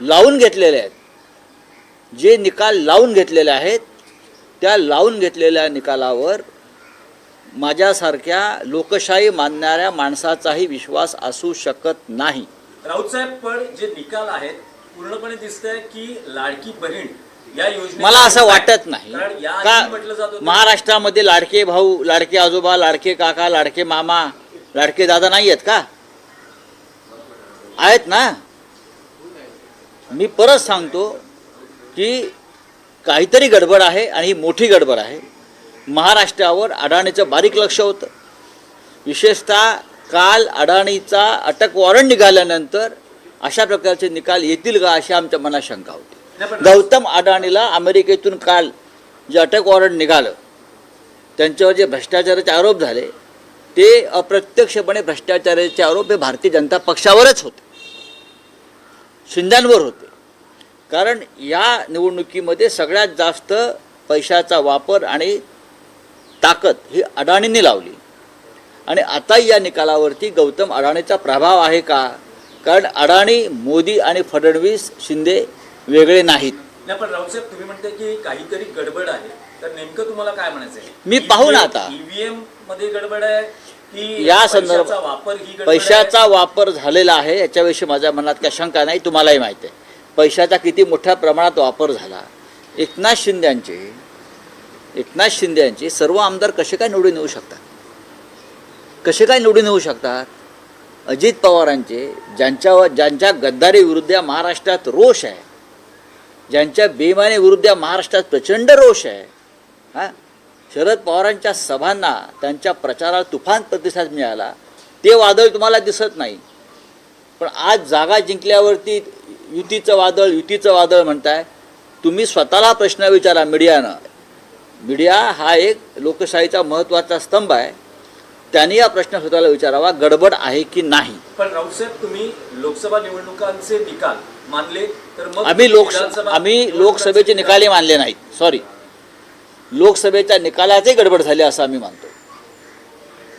लावून घेतलेले आहेत, जे निकाल लावून घेतलेले आहेत त्या लावून घेतलेल्या निकालावर माझ्यासारख्या लोकशाही मानणाऱ्या माणसाचाही विश्वास असू शकत नाही. राऊत साहेब, पण जे निकाल आहेत पूर्णपणे दिसतंय की लाडकी बहीण या योजने, मला असं वाटत नाही का म्हटलं जात होतं महाराष्ट्रामध्ये लाडके भाऊ, लाडके आजोबा, लाडके काका, लाडके मामा, लाडके दादा नाही आहेत का? आहेत ना. मी परत सांगतो की काहीतरी गडबड आहे आणि ही मोठी गडबड आहे. महाराष्ट्रावर अडाणीचं बारीक लक्ष होतं. विशेषतः काल अडाणीचा अटक वॉरंट निघाल्यानंतर अशा प्रकारचे निकाल येतील का अशी आमच्या मनात शंका होती. गौतम अडाणीला अमेरिकेतून काल जे अटक वॉरंट निघालं, त्यांच्यावर जे भ्रष्टाचाराचे आरोप झाले ते अप्रत्यक्षपणे भ्रष्टाचाराचे आरोप हे भारतीय जनता पक्षावरच होते, शिंद्यांवर होते. कारण या निवडणुकीमध्ये सगळ्यात जास्त पैशाचा वापर आणि ताकद ही अडाणींनी लावली. आणि आता या निकालावरती गौतम अडाणीचा प्रभाव आहे का? कारण अडाणी, मोदी आणि फडणवीस, शिंदे वेगळे नाहीत. नाही, पण राऊत साहेब तुम्ही म्हणते की काहीतरी गडबड आहे, तर नेमकं तुम्हाला काय म्हणायचं आहे? मी पाहू ना आता ईव्हीएम मध्ये गडबड आहे की या संदर्भात पैशाचा वापर झालेला आहे याच्याविषयी माझ्या मनात काही शंका नाही. तुम्हालाही माहिती आहे पैशाचा किती मोठ्या प्रमाणात वापर झाला. एकनाथ शिंदेंचे सर्व आमदार कसे काय निवडून येऊ शकतात? कसे काय निवडून येऊ शकतात? अजित पवारांचे, ज्यांच्या गद्दारी विरुद्ध महाराष्ट्रात रोष आहे, ज्यांच्या बेईमानी विरुद्ध महाराष्ट्रात प्रचंड रोष आहे, शरद पवारांच्या सभांना, त्यांच्या प्रचाराला तुफान प्रतिसाद मिळाला, ते वादळ तुम्हाला दिसत नाही. पण आज जागा जिंकल्यावरती युतीचं वादळ म्हणताय तुम्ही. स्वतःला प्रश्न विचारा मीडियानं. मीडिया हा एक लोकशाहीचा महत्त्वाचा स्तंभ आहे. त्यांनी हा प्रश्न स्वतःला विचारावा, गडबड आहे की नाही. पण राऊत साहेब, तुम्ही लोकसभा निवडणुकांचे निकाल मानले तर मग आम्ही लोकसभेचे निकालही मानले नाहीत. सॉरी, लोकसभेच्या निकालाचही गडबड झाली असं आम्ही मानतो.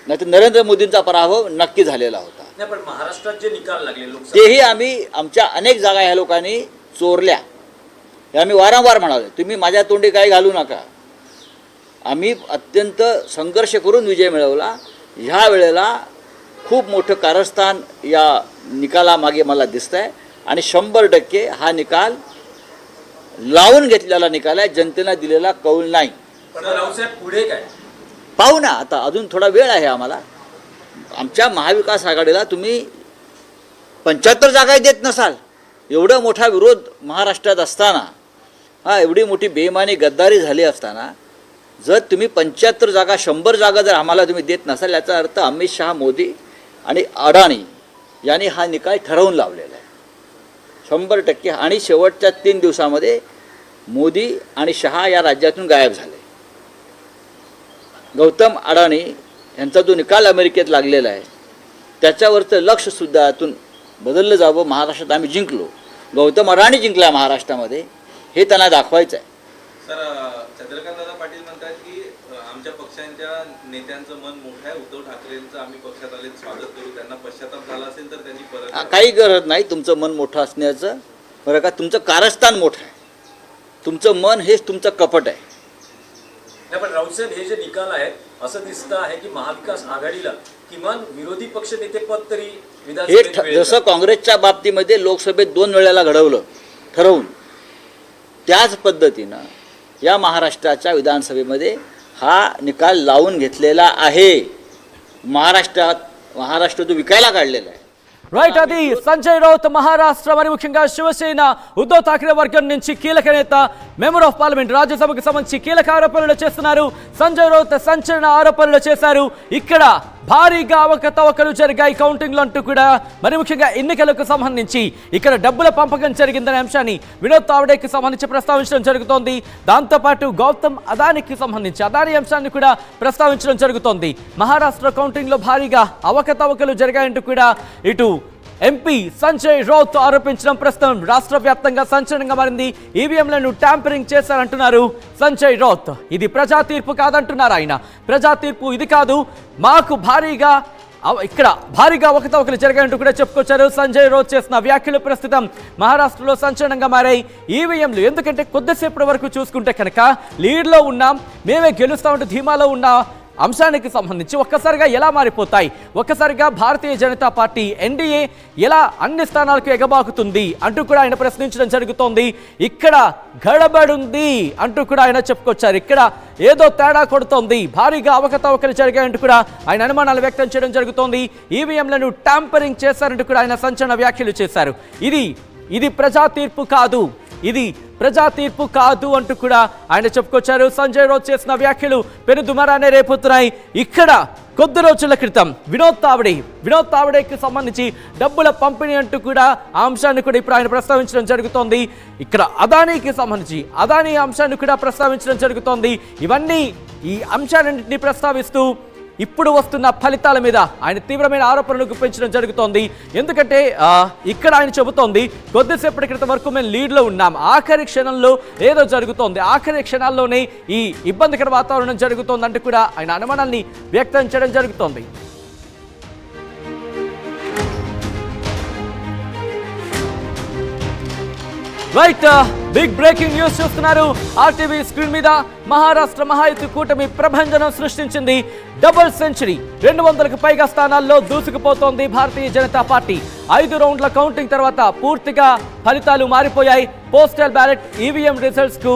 नाही तर नरेंद्र मोदींचा पराभव नक्की झालेला होता. नाही, पण महाराष्ट्रात जे निकाल लागले लोकसभा, तेही आम्ही आमच्या अनेक जागा ह्या लोकांनी चोरल्या हे आम्ही वारंवार म्हणालो. तुम्ही माझ्या तोंडी काही घालू नका. आम्ही अत्यंत संघर्ष करून विजय मिळवला. ह्या वेळेला खूप मोठं कारस्थान या निकालामागे मला दिसतं आहे. आणि 100% हा निकाल लावून घेतलेला निकाल आहे, जनतेला दिलेला कौल नाही. पण राऊत साहेब, पुढे काय पाहू ना आता. अजून थोडा वेळ आहे आम्हाला. आमच्या महाविकास आघाडीला तुम्ही 75 जागा देत नसाल, एवढा मोठा विरोध महाराष्ट्रात असताना, एवढी मोठी बेईमानी गद्दारी झाली असताना, जर तुम्ही 75 जागा 100 जागा जर आम्हाला तुम्ही देत नसाल, याचा अर्थ अमित शहा, मोदी आणि अडाणी यांनी हा निकाल ठरवून लावलेला आहे 100%. आणि शेवटच्या 3 दिवसामध्ये मोदी आणि शहा या राज्यातून गायब झाले. गौतम अडाणी यांचा जो निकाल अमेरिकेत लागलेला आहे त्याच्यावरचं लक्षसुद्धा यातून बदललं जावं. महाराष्ट्रात आम्ही जिंकलो, गौतम अडाणी जिंकला महाराष्ट्रामध्ये, हे त्यांना दाखवायचं आहे. सर, चंद्रकांतदादा पाटील म्हणतात की आमच्या पक्षांच्या नेत्यांचं मन मोठं आहे, उद्धव ठाकरेंचं आम्ही पक्षात आले स्वागत करू, त्यांना पश्चाताप झाला असेल तर त्यांनी परत. काही गरज नाही तुमचं मन मोठं असण्याचं, बरं का. तुमचं कारस्थान मोठं आहे, तुमचं मन हेच तुमचं कपट आहे. नाही, पण राऊत साहेब, हे जे निकाल आहेत असं दिसतं आहे की महाविकास आघाडीला किमान विरोधी पक्ष नेतेपद तरी हे जसं काँग्रेसच्या बाबतीमध्ये लोकसभेत 2 वेळेला घडवलं ठरवून, त्याच पद्धतीनं या महाराष्ट्राच्या विधानसभेमध्ये हा निकाल लावून घेतलेला आहे. महाराष्ट्र तो विकायला काढलेला आहे. రైట్, అది సంజయ్ రౌత్ మహారాష్ట్ర మరి ముఖ్యంగా శివసేన ఉద్ధవ్ ఠాక్రే వర్గం నుంచి కీలక నేత, మెంబర్ ఆఫ్ పార్లమెంట్, రాజ్యసభకు సంబంధించి కీలక ఆరోపణలు చేస్తున్నారు. సంజయ్ రౌత్ సంచలన ఆరోపణలు చేశారు. ఇక్కడ భారీగా అవకతవకలు జరిగాయి కౌంటింగ్లో అంటూ కూడా మరి ముఖ్యంగా ఎన్నికలకు సంబంధించి ఇక్కడ డబ్బుల పంపకం జరిగిందనే అంశాన్ని వినోద్ తావడేకి సంబంధించి ప్రస్తావించడం జరుగుతోంది. దాంతోపాటు గౌతమ్ అదానికి సంబంధించి అదాని అంశాన్ని కూడా ప్రస్తావించడం జరుగుతోంది. మహారాష్ట్ర కౌంటింగ్లో భారీగా అవకతవకలు జరిగాయంటూ కూడా ఇటు ఎంపీ సంజయ్ రౌత్ ఆరోపించడం ప్రస్తుతం రాష్ట్ర వ్యాప్తంగా సంచలనంగా మారింది. ఈవీఎంలను ట్యాంపరింగ్ చేశారంటున్నారు సంజయ్ రౌత్. ఇది ప్రజా తీర్పు కాదంటున్నారు ఆయన. ప్రజా తీర్పు ఇది కాదు, మాకు భారీగా ఇక్కడ భారీగా అవకతవకలు జరిగాయంటూ కూడా చెప్పుకొచ్చారు. సంజయ్ రౌత్ చేసిన వ్యాఖ్యలు ప్రస్తుతం మహారాష్ట్రలో సంచలనంగా మారాయి. ఈవీఎంలు ఎందుకంటే కొద్దిసేపటి వరకు చూసుకుంటే కనుక లీడ్లో ఉన్నాం, మేమే గెలుస్తామంటూ ధీమాలో ఉన్న అంశానికి సంబంధించి ఒక్కసారిగా ఎలా మారిపోతాయి, ఒక్కసారిగా భారతీయ జనతా పార్టీ ఎన్డీఏ ఎలా అన్ని స్థానాలకు ఎగబాకుతుంది అంటూ కూడా ఆయన ప్రశ్నించడం జరుగుతోంది. ఇక్కడ గడబడుంది అంటూ కూడా ఆయన చెప్పుకొచ్చారు. ఇక్కడ ఏదో తేడా కొడుతోంది, భారీగా అవకతవకలు జరిగాయంటూ కూడా ఆయన అనుమానాలు వ్యక్తం చేయడం జరుగుతోంది. ఈవీఎంలను ట్యాంపరింగ్ చేశారంటూ కూడా ఆయన సంచలన వ్యాఖ్యలు చేశారు. ఇది ప్రజా తీర్పు కాదు, ఇది ప్రజా తీర్పు కాదు అంటూ కూడా ఆయన చెప్పుకొచ్చారు. సంజయ్ రౌత్ చేసిన వ్యాఖ్యలు పెను దుమారాన్ని రేపుతున్నాయి. ఇక్కడ కొద్ది రోజుల క్రితం వినోద్ తావడేకి సంబంధించి డబ్బుల పంపిణీ అంటూ కూడా ఆ అంశాన్ని కూడా ఇప్పుడు ఆయన ప్రస్తావించడం జరుగుతోంది. ఇక్కడ అదానీకి సంబంధించి అదానీ అంశాన్ని కూడా ప్రస్తావించడం జరుగుతోంది. ఇవన్నీ ఈ అంశాలన్నింటినీ ప్రస్తావిస్తూ ఇప్పుడు వస్తున్న ఫలితాల మీద ఆయన తీవ్రమైన ఆరోపణలు గుప్పించడం జరుగుతోంది. ఎందుకంటే ఇక్కడ ఆయన చెబుతోంది కొద్దిసేపటి క్రితం వరకు మేము లీడ్లో ఉన్నాం, ఆఖరి క్షణంలో ఏదో జరుగుతోంది, ఆఖరి క్షణాల్లోనే ఈ ఇబ్బందికర వాతావరణం జరుగుతోంది అంటూ కూడా ఆయన అనుమానాన్ని వ్యక్తం చేయడం జరుగుతోంది. రైట్, బిగ్ బ్రేకింగ్ న్యూస్ చూస్తున్నారు. ఆర్టీవీ స్క్రీన్ మీద మహారాష్ట్ర మహాయుతి కూటమి ప్రభంజనం సృష్టించింది. డబుల్ సెంచరీ, 200కు పైగా స్థానాల్లో దూసుకుపోతోంది భారతీయ జనతా పార్టీ. 5 రౌండ్ల కౌంటింగ్ తర్వాత పూర్తిగా ఫలితాలు మారిపోయాయి. పోస్టల్ బ్యాలెట్ ఈవీఎం రిజల్ట్స్ కు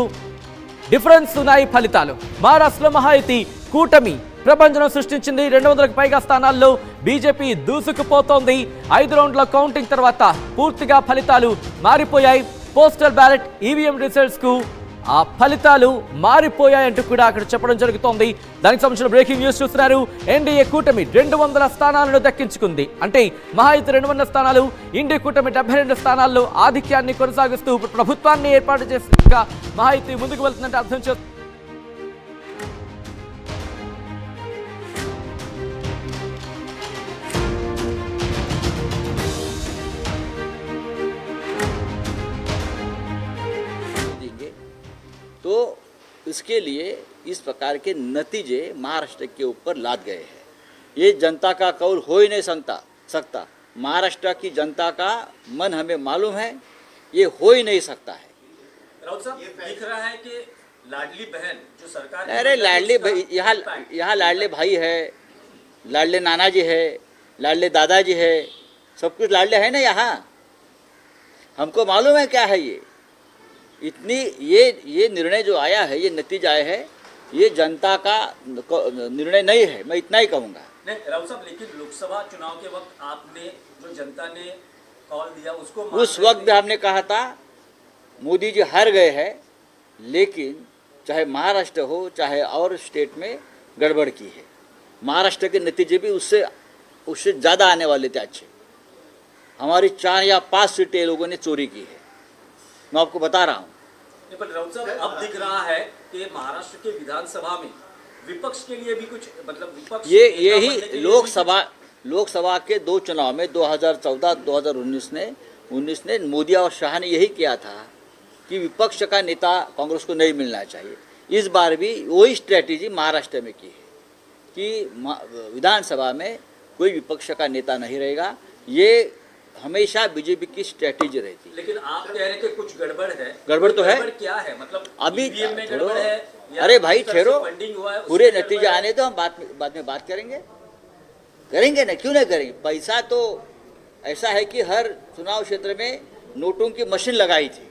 డిఫరెన్స్ ఉన్నాయి ఫలితాలు. మహారాష్ట్ర మహాయుతి కూటమి ప్రభంజనం సృష్టించింది. 200కు పైగా స్థానాల్లో బీజేపీ దూసుకుపోతోంది. 5 రౌండ్ల కౌంటింగ్ తర్వాత పూర్తిగా ఫలితాలు మారిపోయాయి. పోస్టల్ బ్యాలెట్ ఈవీఎం రిజల్ట్స్ కు ఆ ఫలితాలు మారిపోయాయంటూ కూడా అక్కడ చెప్పడం జరుగుతోంది. దానికి సంబంధించిన బ్రేకింగ్ న్యూస్ చూస్తున్నారు. ఎన్డీఏ కూటమి 200 స్థానాలను దక్కించుకుంది. అంటే మహాయుతి 200 స్థానాలు, ఇండియా కూటమి 72 స్థానాల్లో ఆధిక్యాన్ని కొనసాగిస్తూ ప్రభుత్వాన్ని ఏర్పాటు చేసి మహాయుతి ముందుకు వెళ్తుందంటే అర్థం చేస్తుంది. तो इसके लिए इस प्रकार के नतीजे महाराष्ट्र के ऊपर लाद गए हैं. ये जनता का कौल हो ही नहीं सकता. महाराष्ट्र की जनता का मन हमें मालूम है, ये हो ही नहीं सकता है. राउत साहब, दिख रहा है कि लाडली बहन जो सरकार, अरे लाडली भाई, यहाँ लाडले भाई है, लाडले नाना जी है, लाडले दादाजी है, सब कुछ लाडले है ना यहाँ. हमको मालूम है क्या है ये. इतनी ये निर्णय जो आया है, ये नतीजा आया है, ये जनता का निर्णय नहीं है, मैं इतना ही कहूँगा. नहीं राउत साहब, लेकिन लोकसभा चुनाव के वक्त आपने जो जनता ने कॉल दिया उसको उस वक्त हमने कहा था मोदी जी हार गए हैं, लेकिन चाहे महाराष्ट्र हो चाहे और स्टेट में गड़बड़ की है. महाराष्ट्र के नतीजे भी उससे ज़्यादा आने वाले थे अच्छे. हमारी 4 या 5 सीटें लोगों ने चोरी की है, मैं आपको बता रहा हूँ. पर राउत साहब, अब दिख रहा है कि महाराष्ट्र के विधानसभा में विपक्ष के लिए भी कुछ, मतलब विपक्ष यही लोकसभा के 2 चुनाव में 2014-2019 ने मोदी और शाह ने यही किया था कि विपक्ष का नेता कांग्रेस को नहीं मिलना चाहिए. इस बार भी वही स्ट्रेटेजी महाराष्ट्र में की है कि विधानसभा में कोई विपक्ष का नेता नहीं रहेगा. ये हमेशा बीजेपी की स्ट्रेटेजी रहती है. लेकिन आप कह रहे हैं कि कुछ गड़बड़ है. गड़बड़ तो है. गड़बड़ क्या है, मतलब अभी EVM में गड़बड़ है या अरे भाई किस तरह से ठहरो, फंडिंग हुआ है, पूरे उसमें नतीजे गड़बड़ है? आने दो, हम बाद में बात करेंगे ना, क्यों नहीं करेंगे. पैसा तो ऐसा है कि हर चुनाव क्षेत्र में नोटों की मशीन लगाई थी.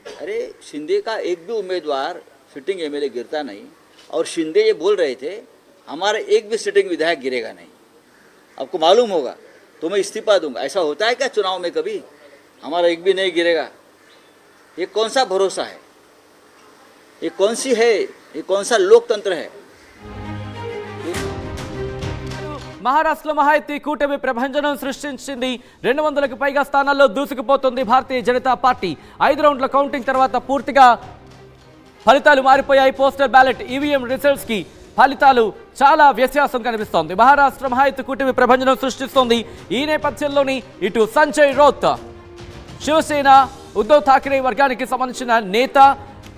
अरे शिंदे का एक भी उम्मीदवार सिटिंग एमएलए गिरता नहीं, और शिंदे ये बोल रहे थे हमारा एक भी सिटिंग विधायक गिरेगा नहीं. आपको मालूम होगा तो मैं इस्तीफा दूंगा. ऐसा होता है क्या चुनाव में कभी? हमारा एक भी नहीं गिरेगा. ये कौन सा भरोसा है, ये कौन सा लोकतंत्र है. మహారాష్ట్రలో మహాయుతి కూటమి ప్రభంజనం సృష్టించింది. 200కు పైగా స్థానాల్లో దూసుకుపోతుంది భారతీయ జనతా పార్టీ. 5 రౌండ్ల కౌంటింగ్ తర్వాత పూర్తిగా ఫలితాలు మారిపోయాయి. పోస్టల్ బ్యాలెట్ ఈవీఎం రిజల్ట్స్ కి ఫలితాలు చాలా వ్యత్యాసం కనిపిస్తోంది. మహారాష్ట్ర మహాయుతి కూటమి ప్రభంజనం సృష్టిస్తోంది. ఈ నేపథ్యంలోని ఇటు సంజయ్ రౌత్, శివసేన ఉద్ధవ్ ఠాక్రే వర్గానికి సంబంధించిన నేత,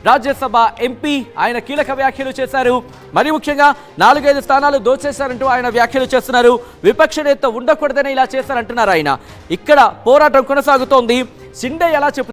రాజ్యసభ ఎంపీ ఆయన కీలక వ్యాఖ్యలు చేశారు. మరి ముఖ్యంగా 4-5 స్థానాలు దోచేశారంటూ ఆయన వ్యాఖ్యలు చేస్తున్నారు. విపక్ష నేత ఉండకూడదని ఇలా చేశారంటున్నారు ఆయన. ఇక్కడ పోరాటం కొనసాగుతోంది. షిండే ఎలా చెప్తున్నారు